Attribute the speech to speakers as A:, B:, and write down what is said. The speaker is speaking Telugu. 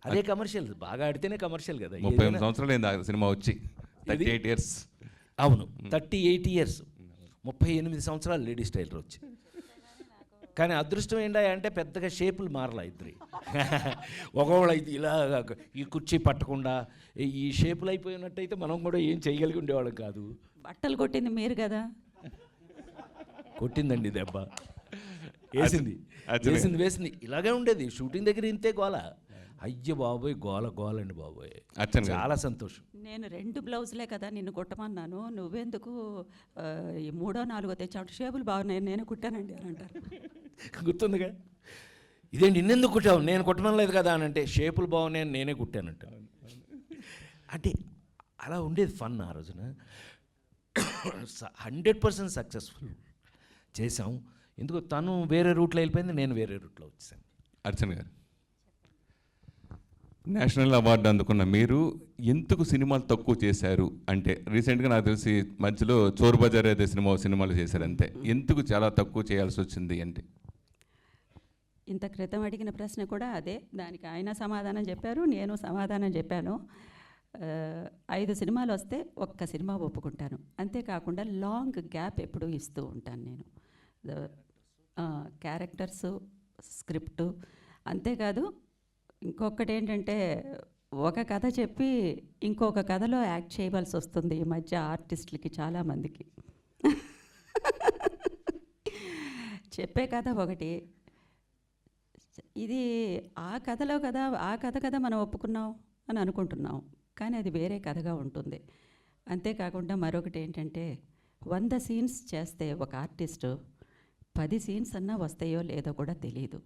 A: అదే కమర్షియల్, బాగా ఆడితేనే కమర్షియల్ కదా.
B: 38 సంవత్సరాలు అయింది ఆ సినిమా వచ్చి, 38 ఇయర్స్.
A: అవును, 38 ఇయర్స్, 38 సంవత్సరాలు లేడీస్ టైలర్ వచ్చి. కానీ అదృష్టం ఏంటా అంటే పెద్దగా షేపులు మారలా ఇద్దరి. ఒకవేళ ఇది ఇలా ఈ కుర్చీ పట్టకుండా ఈ షేపులు అయిపోయినట్టయితే మనం కూడా ఏం చేయగలిగి ఉండేవాళ్ళం కాదు.
C: బట్టలు కొట్టింది మీరు కదా.
A: కొట్టిందండి దెబ్బ, వేసింది వేసింది వేసింది. ఇలాగే ఉండేది షూటింగ్ దగ్గర, ఇంతే గోల. అయ్య బాబోయ్, గోల గోలండి బాబోయ్. చాలా సంతోషం.
C: నేను 2 బ్లౌజులే కదా నిన్ను కుట్టమన్నాను, నువ్వెందుకు ఈ 3ో 4ో తెచ్చావు, షేపులు బాగున్నాయి నేనే కుట్టానండి అని అంటారు.
A: గుర్తుందిగా, ఇదేంటి ఇన్నెందుకు కుట్టావు, నేను కుట్టమనలేదు కదా అని అంటే, షేపులు బాగున్నాయని నేనే కుట్టానంట. అంటే అలా ఉండేది ఫన్ ఆ రోజున. 100% సక్సెస్ఫుల్ చేసాం. ఎందుకు తను వేరే రూట్లో వెళ్ళిపోయింది, నేను వేరే రూట్లో వచ్చాను.
B: అర్చన గారు, నేషనల్ అవార్డు అందుకున్న మీరు ఎందుకు సినిమాలు తక్కువ చేశారు అంటే, రీసెంట్గా నాకు తెలిసి మధ్యలో చోర్ బజార్ అయితే సినిమాలు చేశారు అంతే, ఎందుకు చాలా తక్కువ చేయాల్సి వచ్చింది అంటే?
C: ఇంత క్రితం అడిగిన ప్రశ్న కూడా అదే, దానికి ఆయన సమాధానం చెప్పారు, నేను సమాధానం చెప్పాను. 5 సినిమాలు వస్తే ఒక్క సినిమా ఒప్పుకుంటాను, అంతేకాకుండా లాంగ్ గ్యాప్ ఎప్పుడూ ఇస్తూ ఉంటాను నేను. క్యారెక్టర్సు, స్క్రిప్టు, అంతేకాదు ఇంకొకటి ఏంటంటే, ఒక కథ చెప్పి ఇంకొక కథలో యాక్ట్ చేయవలసి వస్తుంది ఈ మధ్య ఆర్టిస్టులకి చాలామందికి. చెప్పే కథ ఒకటి, ఇది ఆ కథలో కదా, ఆ కథ కదా మనం ఒప్పుకున్నాం అని అనుకుంటున్నాం, కానీ అది వేరే కథగా ఉంటుంది. అంతేకాకుండా మరొకటి ఏంటంటే, 100 సీన్స్ చేస్తే ఒక ఆర్టిస్టు 10 సీన్స్ అన్నా వస్తాయో లేదో కూడా తెలియదు.